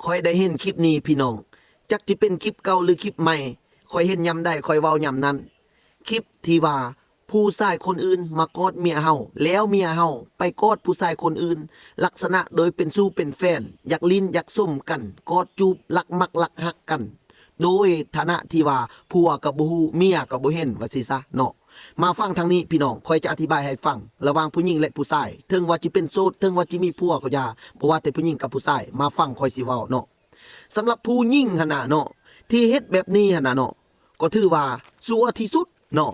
คอยได้เห็นคลิปนี้พี่น้องจักจะเป็นคลิปเก่าหรือคลิปใหม่คอยเห็นยำได้คอยเว้ายำนั้นคลิปที่ว่าผู้ชายคนอื่นมากอดเมียเฮาแล้วเมียเฮาไปกอดผู้ชายคนอื่นลักษณะโดยเป็นสู้เป็นแฟนอยากลิ้นอยากส้มกันกอดจูบลักมักลักหักกันโดยฐานะที่ว่าผัวกับบ่ฮู้เมียกับบ่เห็นว่าสิซะเนาะมาฟังทางนี้พี่น้องคอยจะอธิบายให้ฟังระหว่างผู้หญิงและผู้ชายถึงว่าจิเป็นโสดถึงว่าจิมีผัวก็อย่าเพราะว่าแต่ผู้หญิงกับผู้ชายมาฟังคอยสิเว้าเนาะสำหรับผู้หญิงหั่นน่ะเนาะที่เฮ็ดแบบนี้หั่นน่ะเนาะก็ถือว่าซัวที่สุดเนาะ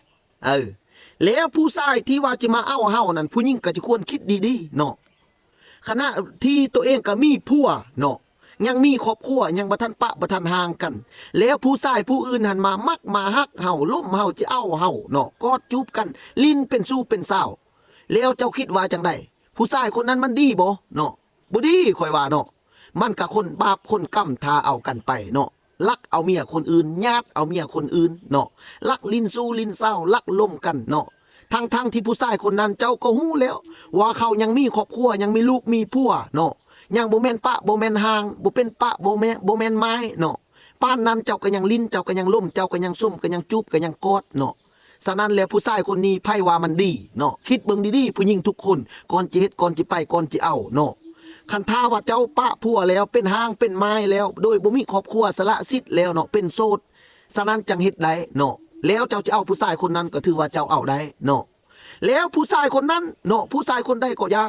แล้วผู้ชายที่ว่าจะมาเอาเฮานั่นผู้หญิงก็จะควรคิดดีๆเนาะขณะที่ตัวเองก็มีผัวเนาะยังมีครอบครัวยังบ่ทันปะบ่ทันห่างกันแล้วผู้ชายผู้อื่นหันมามักมาฮักเฮาล้มเฮาจะเอาเฮาเนาะกอดจูบกันลิ้นเป็นสู้เป็นสาวแล้วเจ้าคิดว่าจังไดผู้ชายคนนั้นมันดีบ่เนาะบ่ดีข่อยว่าเนาะมันก็คนบาปคนกรรมทาเอากันไปเนาะลักเอาเมียคนอื่นญาติเอาเมียคนอื่นเนาะลักลิ้นสู้ลิ้นเศร้าลักล้มกันเนาะทั้งที่ผู้ชายคนนั้นเจ้าก็ฮู้แล้วว่าเขายังมีครอบครัวยังมีลูกมีผัวเนาะยังบ่แม่นปะบ่แม่นห่างบ่เป็นปะบ่แม่นไม้เนาะป้านนั้นเจ้าก็ยังลิ้นเจ้าก็ยังล้มเจ้าก็ยังซุ่มก็ยังจูบก็ยังกอดเนาะฉะนั้นแล้วผู้ชายคนนี้ไพ่ว่ามันดีเนาะคิดเบิ่งดีๆผู้หญิงทุกคนก่อนจะเฮ็ดก่อนจะไปก่อนจะเอาเนาะคันท่าว่าเจ้าปะผัวแล้วเป็นห่างเป็นไม้แล้วโดยบ่มีครอบครัวสละสิทธิ์แล้วเนาะเป็นโสดฉะนั้นจังเฮ็ดได้เนาะแล้วเจ้าจะเอาผู้ชายคนนั้นก็ถือว่าเจ้าเอาได้เนาะแล้วผู้ชายคนนั้นเนาะผู้ชายคนใดก็อย่า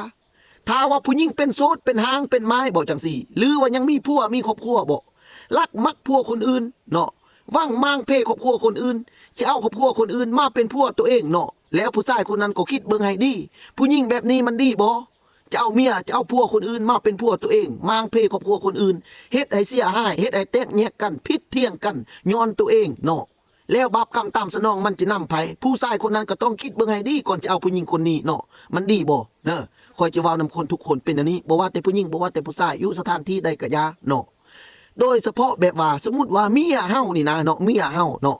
ถ้าว่าผู้หญิงเป็นโสดเป็นหางเป็นไม้บอกจังสี่หรือว่ายังมีผัวมีครอบครัวบอกลักมักผัวคนอื่นเนาะว่างมั่งเพครอบครัวคนอื่นจะเอาครอบครัวคนอื่นมาเป็นผัวตัวเองเนาะแล้วผู้ชายคนนั้นก็คิดเบิ่งให้ดีผู้หญิงแบบนี้มันดีบ่จะเอาเมียจะเอาผัวคนอื่นมาเป็นผัวตัวเองมั่งเพครอบครัวคนอื่นเฮ็ดให้เสียหายเฮ็ดให้แตกแยกกันพิษเที่ยงกันย้อนตัวเองเนาะแล้วบาปกรรมตามสนองมันจะนำไปผู้ชายคนนั้นก็ต้องคิดเบิ่งให้ดีก่อนจะเอาผู้หญิงคนนี้เนาะมันดีบ่เนาะคอยจะว่านำคนทุกคนเป็นอันนี้บ่ว่าแต่ผู้หญิงบ่ว่าแต่ผู้ชายอยู่สถานที่ใดก็อย่าเนาะโดยเฉพาะแบบว่าสมมุติว่าเมียเฮานี่นะเนาะเมียเฮาเนาะ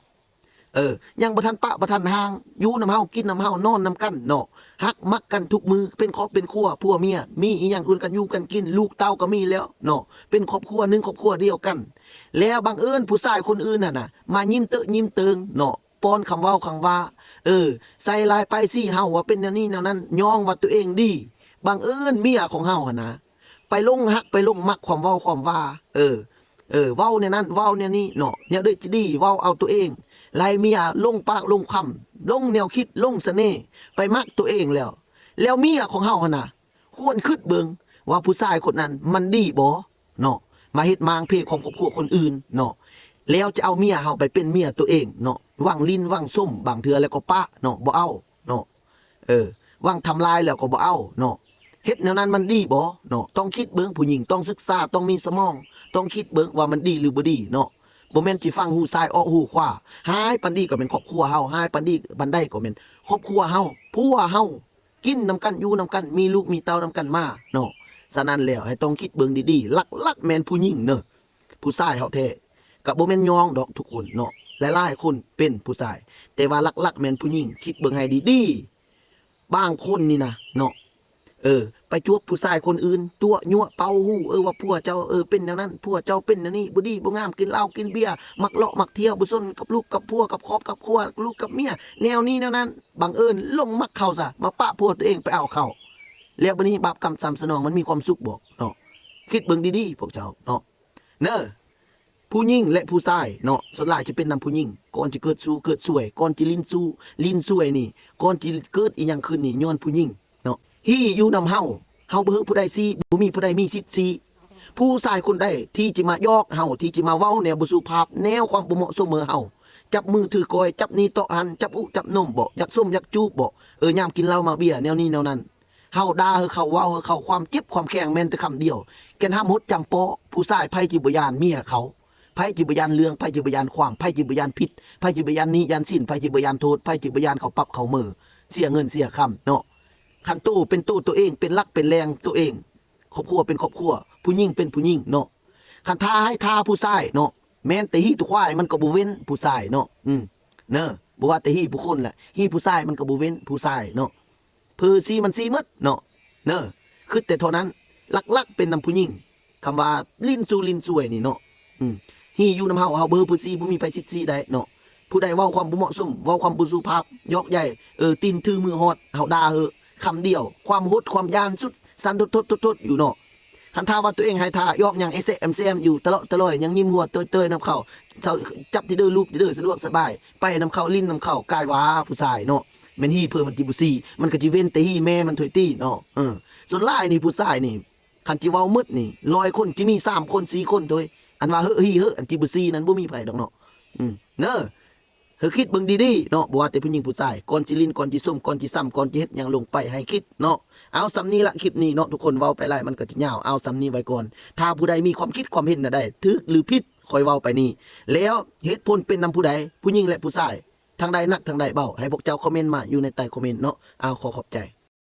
ยังบ่ทันปะบ่ทันห่างอยู่นำเฮากินนำเฮานอนนำกันเนาะฮักมักกันทุกมือเป็นครอบเป็นครัวผัวเมียมีอีหยังอื่นกันอยู่กันกินลูกเต้าก็มีแล้วเนาะเป็นครอบครัวนึงครอบครัวเดียวกันแล้วบังเอิญผู้ชายคนอื่นน่ะมายิ้มเตอะยิ้มเติงเนาะป้อนคำเว้าคำว่าใส่ลายไปสิเฮาว่าเป็นแนวนี้แนวนั้นย่องว่าตัวเองดีบังเอิญเมียของเฮานะไปลงฮักไปลงมักความเว้าความว่าเว้าเนี่ยนั้นเว้าเนี่ยนี่เนาะเนี่ยด้วยจะดีเว้าเอาตัวเองไล่เมียลงปากลงคำลงแนวคิดลงเสน่ห์ไปมักตัวเองแล้วเมียของเฮานะควรคิดเบิ่งว่าผู้ชายคนนั้นมันดีบ่เนาะมาเฮ็ดมางเพศของครอบครัวคนอื่นเนาะแล้วจะเอาเมียเฮาไปเป็นเมียตัวเองเนาะวางลิ้นวางส้มบางเทื่อแล้วก็ปะเนาะบ่เอาเนาะวางทำลายแล้วก็บ่เอาเนาะเฮ็ดแนวนั้นมันดีบ่เนาะต้องคิดเบิ่งผู้หญิงต้องศึกษาต้องมีสมองต้องคิดเบิ่งว่ามันดีหรือบ่ดีเนาะบ่แม่นสิฟังหูซ้ายออกหูขวาหายปานดีก็เป็นครอบครัวเฮาหายปานดีบันไดก็เป็นครอบครัวเฮาผัวเฮากินนำกันอยู่นำกันมีลูกมีเต้านำกันมาเนาะฉะนั้นแล้วให้ต้องคิดเบิ่งดีๆลักแม่นผู้หญิงเนาะผู้ชายเฮาแท้ก็บ่แม่นยองดอกทุกคนเนาะหลายๆคนเป็นผู้ชายแต่ว่าลักแม่นผู้หญิงคิดเบิ่งให้ดีๆบางคนนี่นะเนาะไปจวบผู้ชายคนอื่นตัวยั่วเป่าหูว่าผัวเจ้าเป็นอย่างนั้นผัวเจ้าเป็นอย่างนี้บ่ดีบ่งามกินเหล้ากินเบียร์มักเลาะมักเที่ยวบ่สนกับลูกกับผัวกับครอบกับครัวลูกกับเมียแนวนี้แนวนั้นบังเอิญลงมักเข้าซะมาปะผัวตัวเองไปเอาเข้าแล้วบัดนี้บาปกรรมตามสนองมันมีความสุขบ่เนาะคิดเบิ่งดีๆพวกเจ้าเนาะผู้หญิงและผู้ชายเนาะส่วนหลายจะเป็นนำผู้หญิงก่อนจะเกิดสู้เกิดสวยก่อนจะลิ้นสวยนี่ก่อนจะเกิดอีหยังขึ้นนี่ย้อนผู้หญิงเนาะฮี่อยู่นำเฮาบ่ฮู้ผู้ใดสิบ่มีผู้ใดมีสิทธิ์สิผู้ชายคนใดที่จะมายอกเฮาที่จะมาเว้าแนวบ่สุภาพแนวความบ่เหมาะสมเฮาจับมือถือกอยจับนี่โตะหันจับอุจับนมบ่อยากส้มอยากจูบบ่ยามกินเหล้ามาเบียร์แนวนี้แนวนั้นเฮาด่าเขาเว้าเขาความเจ็บความแข็งแม่นแต่คำเดียวแก่นห้ามหดจำปอผู้ชายไผจิบ่ยานเมียเขาไผจิบ่ยานเรื่องไผจิบ่ยานความไผจิบ่ยานผิดไผจิบ่ยานนี้ยานสิ้นไผจิบ่ยานโทษไผจิบ่ยานเขาปรับเขามือเสียเงินเสียคำเนาะคันตู้เป็นตู้ตัวเองเป็นลักเป็นแรงตัวเองครอบครัวเป็นครอบครัวผู้หญิงเป็นผู้หญิงเนาะคันท้าให้ท้าผู้ชายเนาะแม้แต่ฮี้ตัวควายมันก็บ่เว้นผู้ชายเนาะเนาะบ่ว่าแต่ฮี้ผู้คนแหละฮี้ผู้ชายมันก็บ่เว้นผู้ชายเนาะเพอซีมันซีหมดเนาะคือแต่เท่านั้นลักเป็นนำผู้หญิง คำว่าลิ้นสู่ลิ้นสวยนี่เนาะฮีอยู่นำเฮาเบอร์ผู้ซีบ่มีไผสิทธิ์ซีได้เนาะผู้ใดเว้าความบ่เหมาะสมเว้าความบ่สุภาพยอกใหญ่ตีนถือมือฮอดเฮาด่าเหอะคำเดียวความหดความยานสุดสันทดอยู่เนาะคันท่าว่าตัวเองให้ท่ายอกหยังSMCMอยู่ตลอดยังยิ้มหัวเตยๆนำเข้าจับที่เด้อลูกที่เด้อสะดวกสบายไปนำเข้าลิ้นนำเข้ากายว่าผู้ชายเนาะแม่นฮีเพิ่นมันจิบ่ซีมันก็สิเว้นแต่ฮีแม่มันถอยตี้เนาะส่วนหลายนี่ผู้ชายนี่คันจิเว้าหมดนี่100คนจิมี3คน4คนโดยอันว่าเฮ้อฮีเฮ้ออันจิบ่ซีนั้นบ่มีไผดอกเนาะเด้อเฮ้อคิดเบิ่งดีๆเนาะบ่ว่าแต่ผู้หญิงผู้ชายก่อนสิลิ้นก่อนสิส้มก่อนสิซ้ำก่อนสิเฮ็ดหยังลงไปให้คิดเนาะเอาสำนี้ละคลิปนี้เนาะทุกคนเว้าไปหลายมันก็สิยาวเอาสำนี้ไว้ก่อนถ้าผู้ใดมีความคิดความเห็นใดถูกหรือผิดค่อยเว้าไปนี่แล้วเหตุผลเป็นนำผู้ใดผู้หญิงและผู้ชายทางใดหนักทางใดเบาให้พวกเจ้าคอมเมนต์มาอยู่ในใต้คอมเมนต์เนาะเอาขอบใจ